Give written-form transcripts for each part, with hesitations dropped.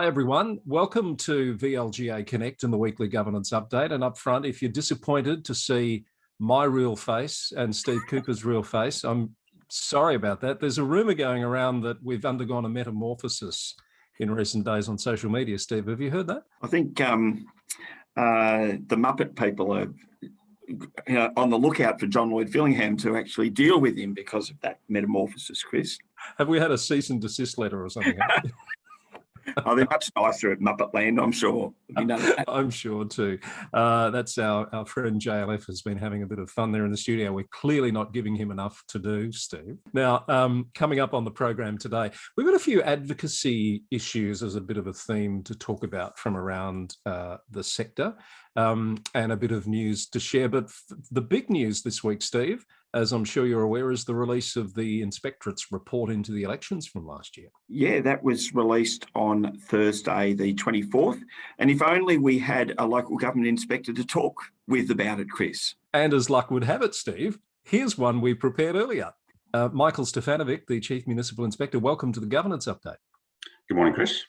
Hi everyone, welcome to VLGA Connect and the weekly governance update. And up front, if you're disappointed to see my real face and Steve Cooper's real face, I'm sorry about that. There's a rumour going around that we've undergone a metamorphosis in recent days on social media. Steve, have you heard that? I think the Muppet people are on the lookout for John Lloyd Fillingham to actually deal with him because of that metamorphosis, Chris. Have we had a cease and desist letter or something? Oh, they're much nicer at Muppet Land, I'm sure. I'm sure too. That's our friend JLF has been having a bit of fun there in the studio. We're clearly not giving him enough to do, Steve. Now, coming up on the program today, we've got a few advocacy issues as a bit of a theme to talk about from around the sector, and a bit of news to share. But the big news this week, Steve, as I'm sure you're aware, is the release of the Inspectorate's report into the elections from last year. Yeah, that was released on Thursday, the 24th. And if only we had a local government inspector to talk with about it, Chris. And as luck would have it, Steve, here's one we prepared earlier. Michael Stefanovic, the Chief Municipal Inspector, welcome to the Governance Update. Good morning, Chris.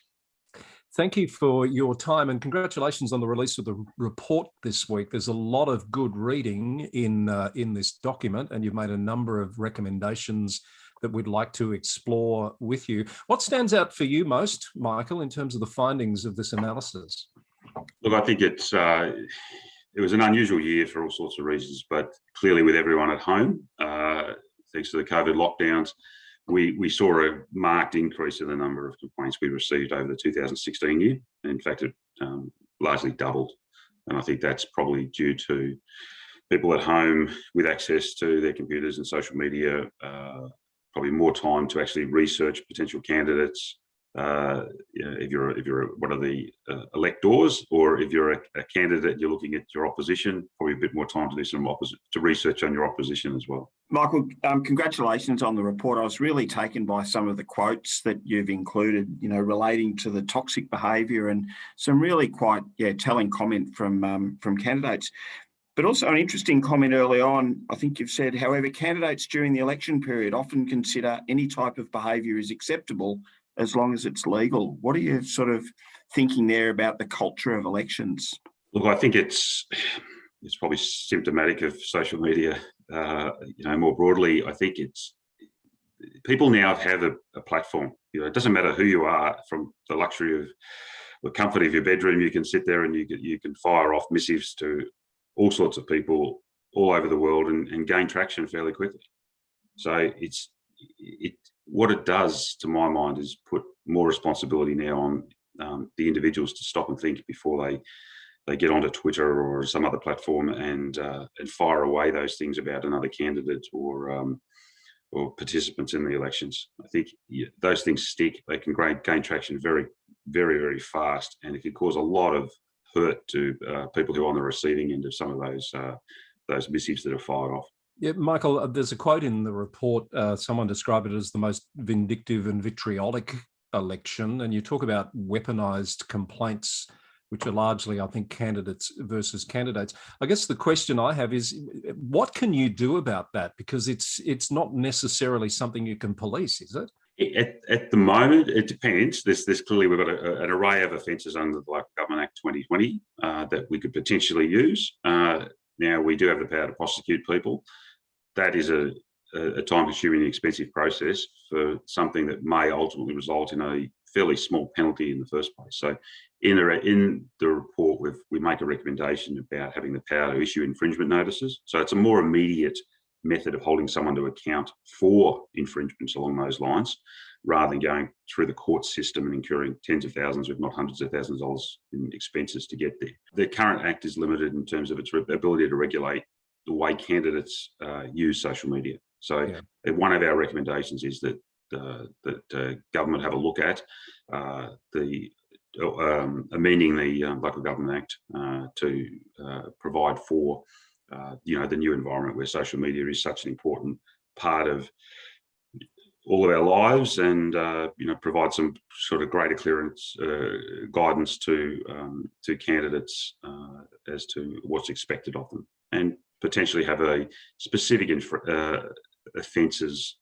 Thank you for your time and congratulations on the release of the report this week. There's a lot of good reading in this document, and you've made a number of recommendations that we'd like to explore with you. What stands out for you most, Michael, in terms of the findings of this analysis? Look, I think it was an unusual year for all sorts of reasons, but clearly with everyone at home, thanks to the COVID lockdowns, we saw a marked increase in the number of complaints we received over the 2016 year. In fact, it largely doubled. And I think that's probably due to people at home with access to their computers and social media, probably more time to actually research potential candidates. If you're one of the electors, or if you're a candidate, you're looking at your opposition, probably a bit more time to do some research on your opposition as well. Michael, congratulations on the report. I was really taken by some of the quotes that you've included, relating to the toxic behaviour, and some really quite telling comment from candidates. But also an interesting comment early on, I think you've said, however, candidates during the election period often consider any type of behaviour is acceptable as long as it's legal. What are you sort of thinking there about the culture of elections? Look, I think it's probably symptomatic of social media. More broadly, I think it's people now have a platform. It doesn't matter who you are. From the luxury of the comfort of your bedroom, you can sit there and you can fire off missives to all sorts of people all over the world and gain traction fairly quickly. So what it does, to my mind, is put more responsibility now on the individuals to stop and think before they get onto Twitter or some other platform and fire away those things about another candidate or participants in the elections. I think those things stick. They can gain traction very, very, very fast, and it can cause a lot of hurt to people who are on the receiving end of some of those missives that are fired off. Yeah, Michael, there's a quote in the report, someone described it as the most vindictive and vitriolic election, and you talk about weaponised complaints, which are largely, I think, candidates versus candidates. I guess the question I have is, what can you do about that? Because it's not necessarily something you can police, is it? At the moment, it depends. There's clearly, we've got an array of offences under the Local Government Act 2020 that we could potentially use. Now, we do have the power to prosecute people. That is a time-consuming and expensive process for something that may ultimately result in a fairly small penalty in the first place. So in the report, we make a recommendation about having the power to issue infringement notices. So it's a more immediate method of holding someone to account for infringements along those lines, rather than going through the court system and incurring tens of thousands, if not hundreds of thousands of dollars in expenses to get there. The current act is limited in terms of its ability to regulate the way candidates use social media. So one of our recommendations is that government have a look at amending the Local Government Act to provide for the new environment where social media is such an important part of all of our lives, and provide some sort of greater clearance guidance to candidates as to what's expected of them, and potentially have a specific offences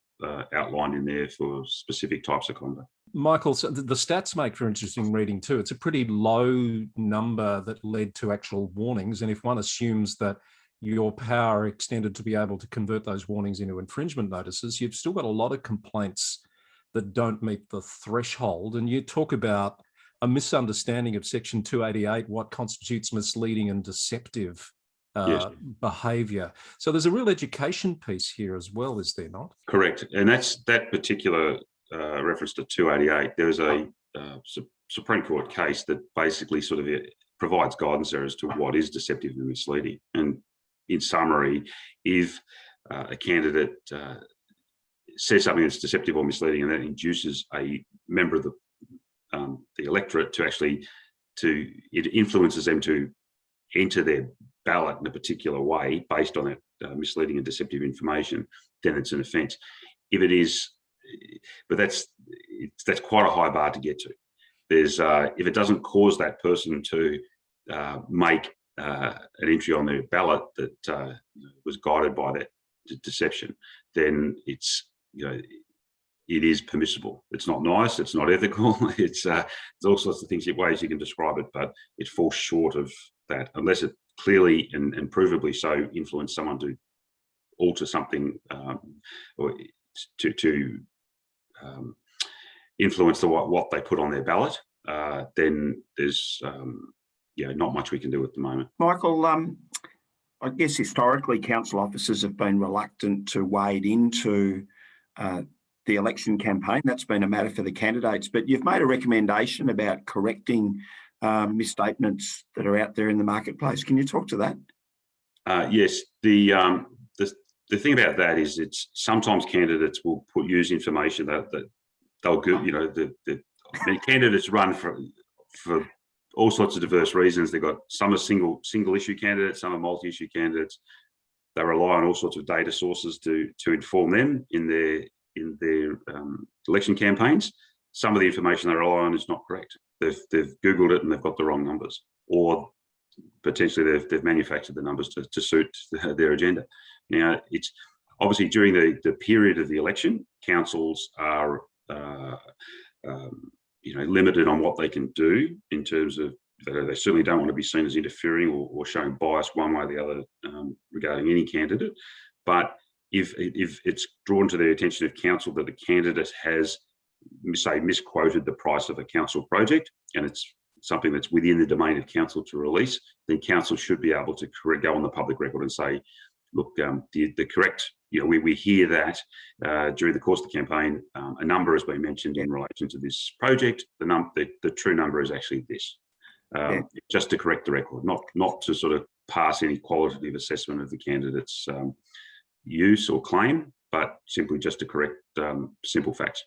outlined in there for specific types of conduct. Michael, so the stats make for interesting reading too. It's a pretty low number that led to actual warnings. And if one assumes that your power extended to be able to convert those warnings into infringement notices, you've still got a lot of complaints that don't meet the threshold. And you talk about a misunderstanding of Section 288, what constitutes misleading and deceptive Yes. behaviour. So there's a real education piece here as well, is there not? Correct. And that's that particular reference to 288. There's a Supreme Court case that basically sort of provides guidance there as to what is deceptive and misleading. And in summary, if a candidate says something that's deceptive or misleading, and that induces a member of the electorate to actually, it influences them to enter their ballot in a particular way based on that misleading and deceptive information, then it's an offence. If it is, but that's quite a high bar to get to. There's if it doesn't cause that person to make an entry on their ballot that was guided by that deception, then it's, it is permissible. It's not nice. It's not ethical. It's all sorts of things, ways you can describe it, but it falls short of that unless it clearly and provably so influence someone to alter something or to influence what they put on their ballot. Then there's not much we can do at the moment. Michael, I guess historically council officers have been reluctant to wade into the election campaign. That's been a matter for the candidates, but you've made a recommendation about correcting misstatements that are out there in the marketplace. Can you talk to that? Yes. The thing about that is it's sometimes candidates will use information that they'll give, the candidates run for all sorts of diverse reasons. They've got some are single issue candidates, some are multi-issue candidates. They rely on all sorts of data sources to inform them in their election campaigns. Some of the information they rely on is not correct. They've Googled it and they've got the wrong numbers, or potentially they've manufactured the numbers to suit their agenda. Now, it's obviously during the period of the election, councils are limited on what they can do in terms of they certainly don't want to be seen as interfering or showing bias one way or the other regarding any candidate. But if it's drawn to the attention of council that the candidate has, say, misquoted the price of a council project, and it's something that's within the domain of council to release, then council should be able to go on the public record and say, look, the correct, we hear that during the course of the campaign, a number has been mentioned in relation to this project. The true number is actually this. Just to correct the record, not to sort of pass any qualitative assessment of the candidate's use or claim, but simply just to correct simple facts.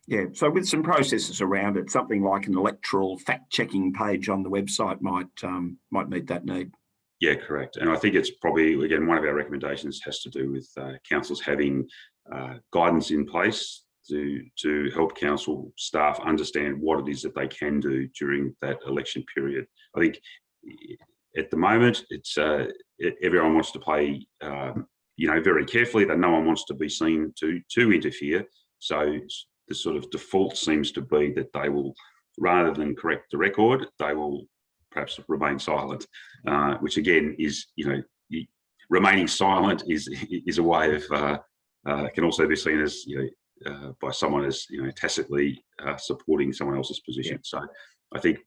Yeah, so with some processes around it, something like an electoral fact-checking page on the website might meet that need. Yeah, correct. And I think it's probably, again, one of our recommendations has to do with councils having guidance in place to help council staff understand what it is that they can do during that election period. I think at the moment, it's everyone wants to play, very carefully, that no one wants to be seen to interfere. So the sort of default seems to be that they will, rather than correct the record, they will perhaps remain silent, which again is, remaining silent is a way of can also be seen as by someone as tacitly supporting someone else's position. Yeah. So I think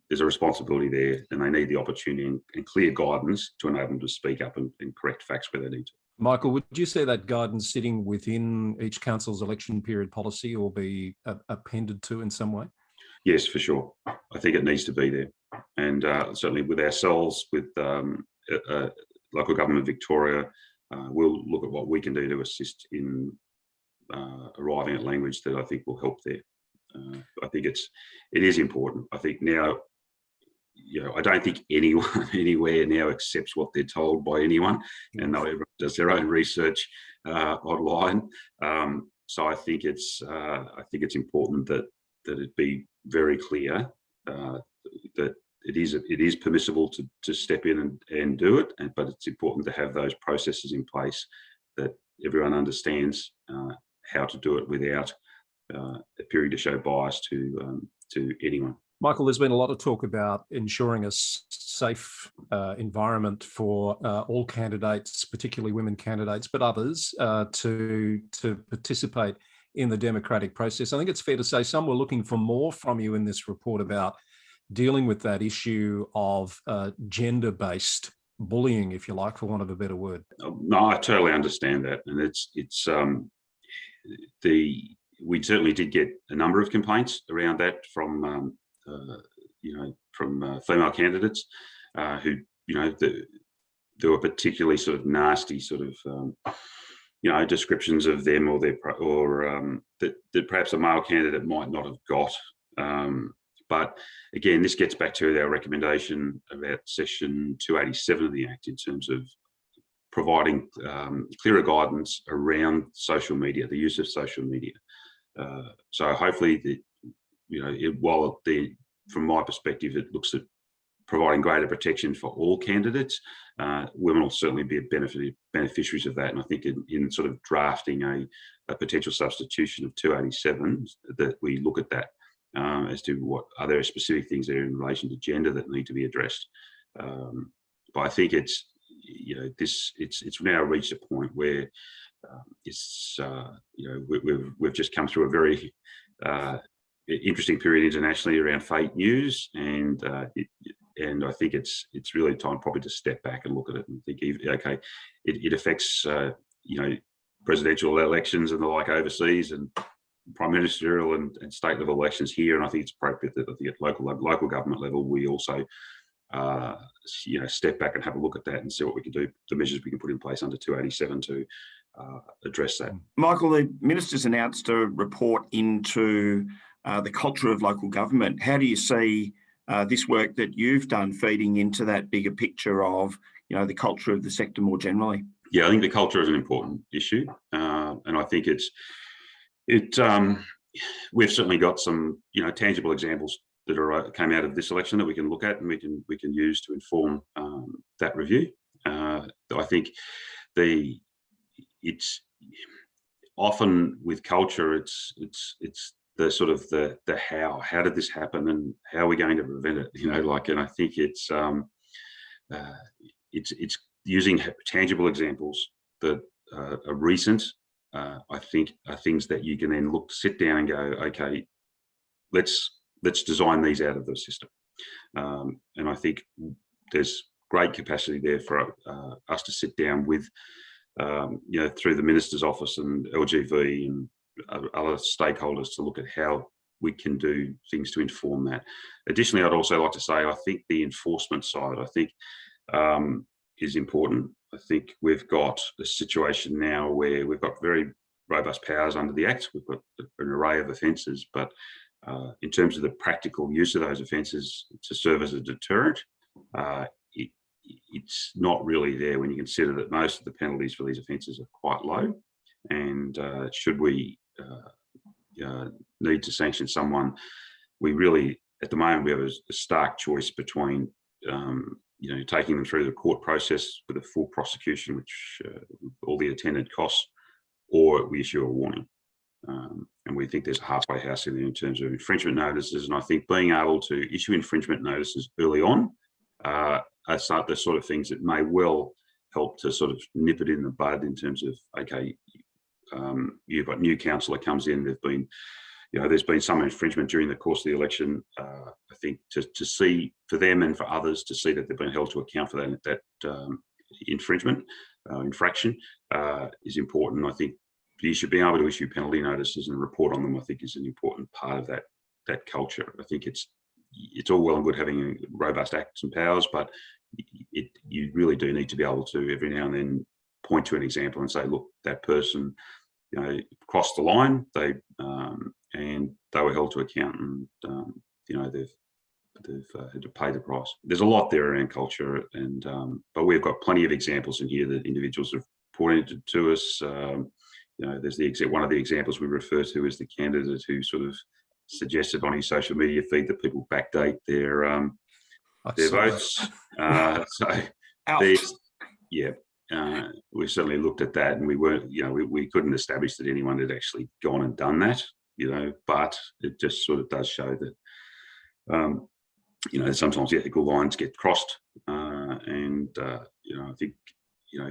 there's a responsibility there, and they need the opportunity and clear guidance to enable them to speak up and correct facts where they need to. Michael, would you say that guidance sitting within each council's election period policy or be appended to in some way? Yes, for sure. I think it needs to be there. And certainly with ourselves, with local government Victoria, we'll look at what we can do to assist in arriving at language that I think will help there. I think it is important. I think now, I don't think anyone anywhere now accepts what they're told by anyone, and everyone does their own research online. So I think it's important that it be very clear that it is permissible to step in and do it, but it's important to have those processes in place that everyone understands how to do it without appearing to show bias to anyone. Michael, there's been a lot of talk about ensuring a safe environment for all candidates, particularly women candidates, but others to participate in the democratic process. I think it's fair to say some were looking for more from you in this report about dealing with that issue of gender-based bullying, if you like, for want of a better word. No, I totally understand that, and we certainly did get a number of complaints around that from female candidates who, there were particularly sort of nasty sort of descriptions of them or that perhaps a male candidate might not have got. But again, this gets back to our recommendation about section 287 of the Act in terms of providing clearer guidance around social media, the use of social media. So hopefully, from my perspective, it looks at providing greater protection for all candidates. Women will certainly be beneficiaries of that. And I think in sort of drafting a potential substitution of 287, that we look at that as to what are there specific things there in relation to gender that need to be addressed. But I think it's now reached a point where we've just come through a very interesting period internationally around fake news, and I think it's really time probably to step back and look at it and think, okay, it affects presidential elections and the like overseas, and prime ministerial and state level elections here, and I think it's appropriate that at local government level we also step back and have a look at that and see what we can do, the measures we can put in place under 287 to address that. Michael, the minister's announced a report into the culture of local government. How do you see this work that you've done feeding into that bigger picture of the culture of the sector more generally? Yeah, I think the culture is an important issue, and I think we've certainly got some tangible examples that came out of this election that we can look at and we can use to inform that review. I think it's often with culture, it's the sort of the how did this happen and how are we going to prevent it? And I think it's using tangible examples that are recent. I think are things that you can then sit down and go, okay, let's design these out of the system. And I think there's great capacity there for us to sit down with, through the Minister's Office and LGV and other stakeholders to look at how we can do things to inform that. Additionally, I'd also like to say, I think the enforcement side, is important. I think we've got a situation now where we've got very robust powers under the Act. We've got an array of offences, but in terms of the practical use of those offences to serve as a deterrent, it's not really there when you consider that most of the penalties for these offences are quite low. And should we need to sanction someone, we really, at the moment, we have a stark choice between taking them through the court process with a full prosecution, which all the attendant costs, or we issue a warning. And we think there's a halfway house in there in terms of infringement notices. And I think being able to issue infringement notices early on are the sort of things that may well help to sort of nip it in the bud in terms of, okay, you've got new council that comes in, there's been some infringement during the course of the election. I think to see, for them and for others, to see that they've been held to account for that infraction is important. I think you should be able to issue penalty notices and report on them, I think, is an important part of that culture. I think it's all well and good having robust acts and powers, but you really do need to be able to every now and then point to an example and say, look, that person crossed the line, and they were held to account, and they've had to pay the price. There's a lot there around culture, and but we've got plenty of examples in here that individuals have pointed to us. There's one of the examples we refer to as the candidate who sort of suggested on his social media feed that people backdate their votes. We certainly looked at that, and we weren't, we couldn't establish that anyone had actually gone and done that. but it just sort of does show that, sometimes the ethical lines get crossed. And I think,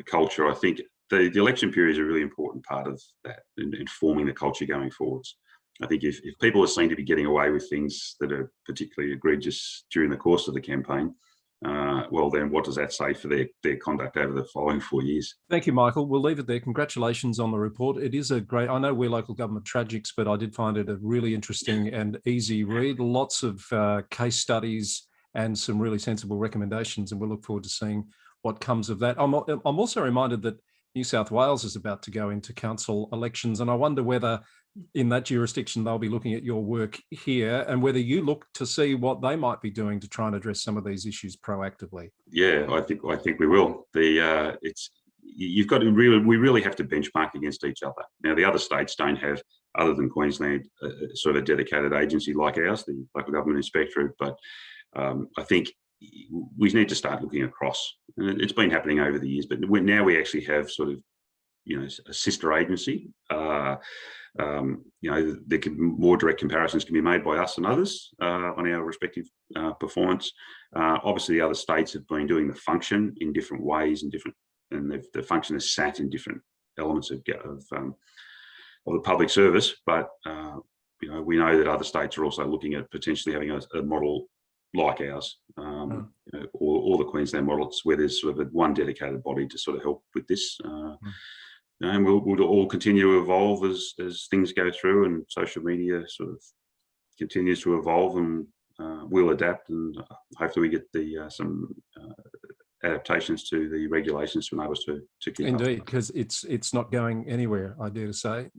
culture, I think the election period is a really important part of that in forming the culture going forwards. I think if people are seen to be getting away with things that are particularly egregious during the course of the campaign, well, then what does that say for their conduct over the following 4 years? Thank you, Michael. We'll leave it there. Congratulations on the report. It is I know we're local government tragics, but I did find it a really interesting and easy read. Lots of case studies and some really sensible recommendations, and we'll look forward to seeing what comes of that. I'm also reminded that New South Wales is about to go into council elections, and I wonder whether in that jurisdiction they'll be looking at your work here and whether you look to see what they might be doing to try and address some of these issues proactively. Yeah, I think we will. You've got to we really have to benchmark against each other. Now, the other states don't have, other than Queensland, sort of a dedicated agency like ours, the Local Government Inspectorate, but I think we need to start looking across. And it's been happening over the years, but now we actually have sort of, a sister agency. More direct comparisons can be made by us and others on our respective performance. Obviously, the other states have been doing the function in different ways and the function has sat in different elements of the public service. But we know that other states are also looking at potentially having a model like ours, or the Queensland models, where there's sort of one dedicated body to sort of help with this. And we'll all continue to evolve as things go through, and social media sort of continues to evolve, and we'll adapt, and hopefully we get some adaptations to the regulations to enable us to keep up. Indeed, because it's not going anywhere, I dare to say,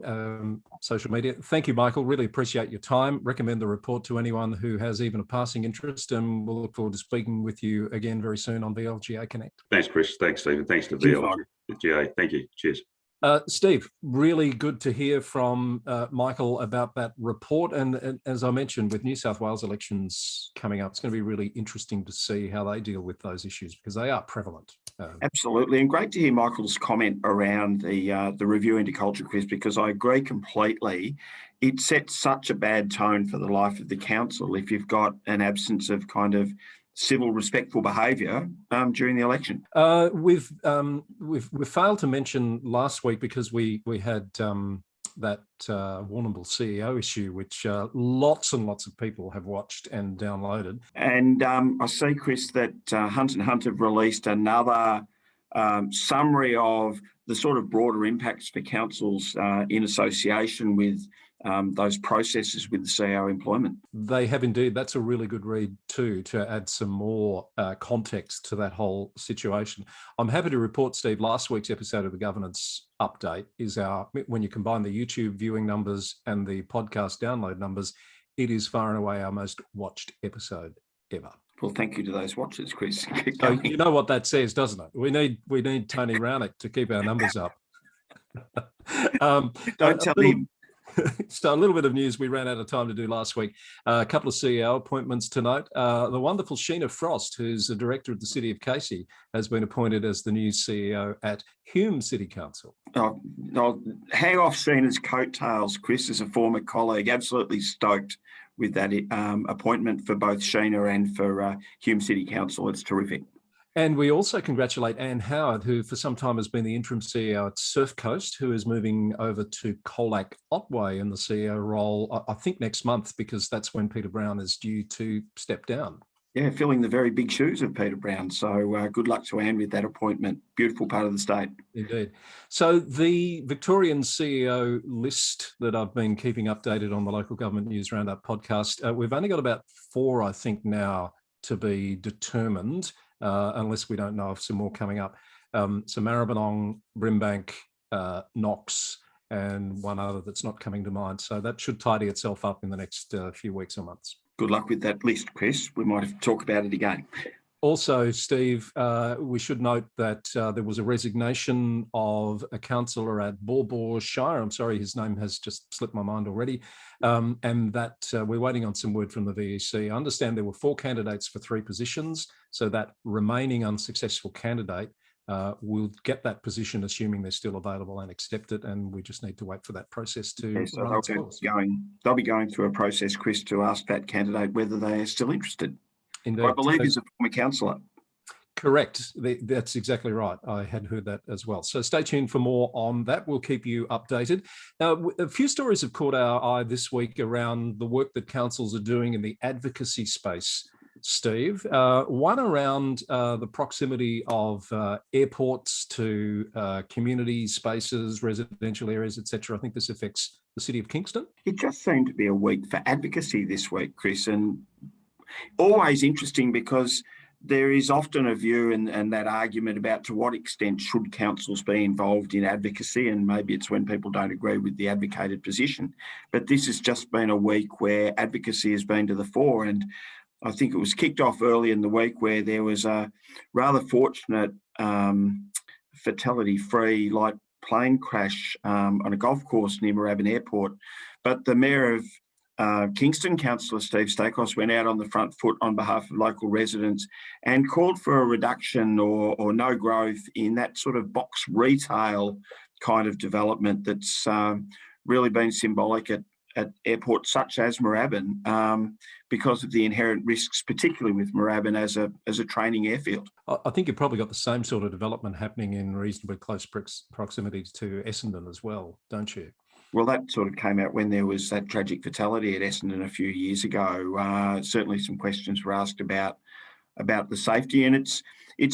social media. Thank you, Michael. Really appreciate your time. Recommend the report to anyone who has even a passing interest, and we'll look forward to speaking with you again very soon on VLGA Connect. Thanks, Chris. Thanks, Stephen. Thanks to VLGA. Thank you. Cheers. Steve, really good to hear from Michael about that report. And as I mentioned, with New South Wales elections coming up, it's going to be really interesting to see how they deal with those issues, because they are prevalent. Absolutely. And great to hear Michael's comment around the review into culture, Chris, because I agree completely. It sets such a bad tone for the life of the council if you've got an absence of kind of civil, respectful behaviour during the election. We've failed to mention last week, because we had that Warrnambool CEO issue, which lots and lots of people have watched and downloaded. And I see, Chris, that Hunt & Hunt have released another summary of the sort of broader impacts for councils in association with those processes with the CEO employment. They have indeed. That's a really good read too, to add some more context to that whole situation. I'm happy to report, Steve, last week's episode of the Governance Update is when you combine the YouTube viewing numbers and the podcast download numbers, it is far and away our most watched episode ever. Well, thank you to those watchers, Chris. So you know what that says, doesn't it? We need Tony Rownick to keep our numbers up. Don't tell him. So a little bit of news we ran out of time to do last week. A couple of CEO appointments to note. The wonderful Sheena Frost, who's the director of the City of Casey, has been appointed as the new CEO at Hume City Council. Oh, hang off Sheena's coattails, Chris, as a former colleague. Absolutely stoked with that appointment for both Sheena and for Hume City Council. It's terrific. And we also congratulate Anne Howard, who for some time has been the interim CEO at Surf Coast, who is moving over to Colac Otway in the CEO role, I think next month, because that's when Peter Brown is due to step down. Yeah, filling the very big shoes of Peter Brown. So good luck to Anne with that appointment. Beautiful part of the state. Indeed. So the Victorian CEO list that I've been keeping updated on the Local Government News Roundup podcast, we've only got about 4, I think, now to be determined. Unless we don't know of some more coming up. So Maribyrnong, Brimbank, Knox, and one other that's not coming to mind. So that should tidy itself up in the next few weeks or months. Good luck with that list, Chris. We might have to talk about it again. Also, Steve, we should note that there was a resignation of a councillor at Baw Shire. I'm sorry, his name has just slipped my mind already. And that we're waiting on some word from the VEC. I understand there were 4 candidates for 3 positions. So that remaining unsuccessful candidate will get that position, assuming they're still available, and accept it. And we just need to wait for that process to So run its course. they'll be going through a process, Chris, to ask that candidate whether they are still interested. Indeed. I believe he's a former councillor. Correct. That's exactly right. I had heard that as well. So stay tuned for more on that. We'll keep you updated. Now, a few stories have caught our eye this week around the work that councils are doing in the advocacy space, Steve. One around the proximity of airports to community spaces, residential areas, etc. I think this affects the city of Kingston. It just seemed to be a week for advocacy this week, Chris, and always interesting because there is often a view and that argument about to what extent should councils be involved in advocacy, and maybe it's when people don't agree with the advocated position. But this has just been a week where advocacy has been to the fore, and I think it was kicked off early in the week where there was a rather fortunate fatality-free light plane crash on a golf course near Moorabbin Airport. But the Mayor of Kingston, Councillor Steve Stakos, went out on the front foot on behalf of local residents and called for a reduction or no growth in that sort of box retail kind of development that's really been symbolic at airports such as Moorabbin because of the inherent risks, particularly with Moorabbin as a training airfield. I think you've probably got the same sort of development happening in reasonably close proximity to Essendon as well, don't you? Well, that sort of came out when there was that tragic fatality at Essendon a few years ago. Certainly some questions were asked about the safety, and it's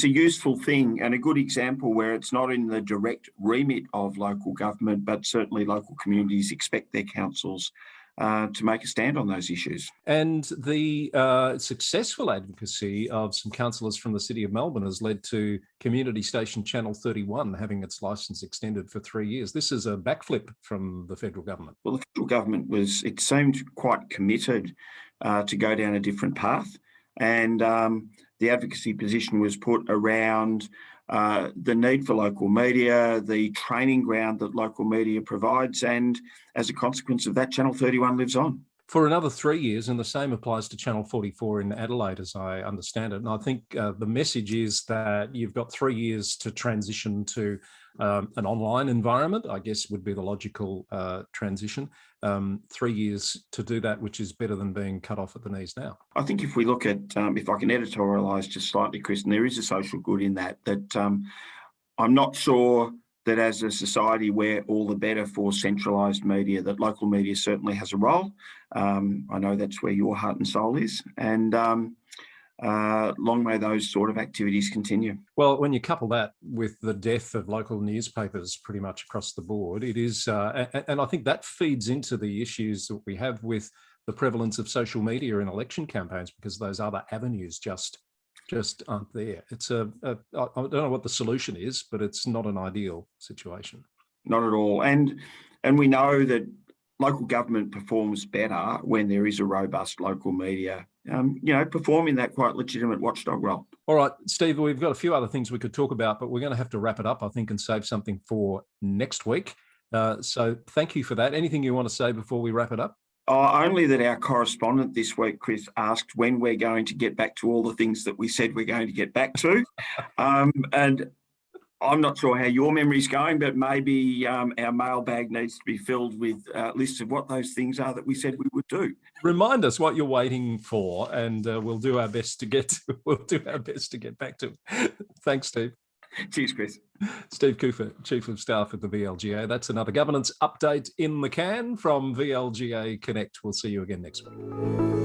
a useful thing and a good example where it's not in the direct remit of local government, but certainly local communities expect their councils to make a stand on those issues. And the successful advocacy of some councillors from the City of Melbourne has led to community station Channel 31 having its licence extended for 3 years. This is a backflip from the federal government. Well, the federal government it seemed quite committed to go down a different path, and the advocacy position was put around the need for local media, the training ground that local media provides, and as a consequence of that, Channel 31 lives on. For another 3 years, and the same applies to Channel 44 in Adelaide, as I understand it. And I think the message is that you've got 3 years to transition to an online environment, I guess would be the logical transition. 3 years to do that, which is better than being cut off at the knees now. I think if we look at, if I can editorialise just slightly, Chris, and there is a social good in that I'm not sure that as a society we're all the better for centralised media, that local media certainly has a role. I know that's where your heart and soul is, and long may those sort of activities continue. Well, when you couple that with the death of local newspapers pretty much across the board, it is, and I think that feeds into the issues that we have with the prevalence of social media in election campaigns, because those other avenues just aren't there. It's I don't know what the solution is, but it's not an ideal situation. Not at all. And we know that local government performs better when there is a robust local media, performing that quite legitimate watchdog role. All right, Steve, we've got a few other things we could talk about, but we're going to have to wrap it up, I think, and save something for next week. So thank you for that. Anything you want to say before we wrap it up? Only that our correspondent this week, Chris, asked when we're going to get back to all the things that we said we're going to get back to. And I'm not sure how your memory's going, but maybe our mailbag needs to be filled with lists of what those things are that we said we would do. Remind us what you're waiting for, and we'll do our best to get back to it. Thanks, Steve. Cheers, Chris. Steve Cooper, Chief of Staff at the VLGA. That's another governance update in the can from VLGA Connect. We'll see you again next week.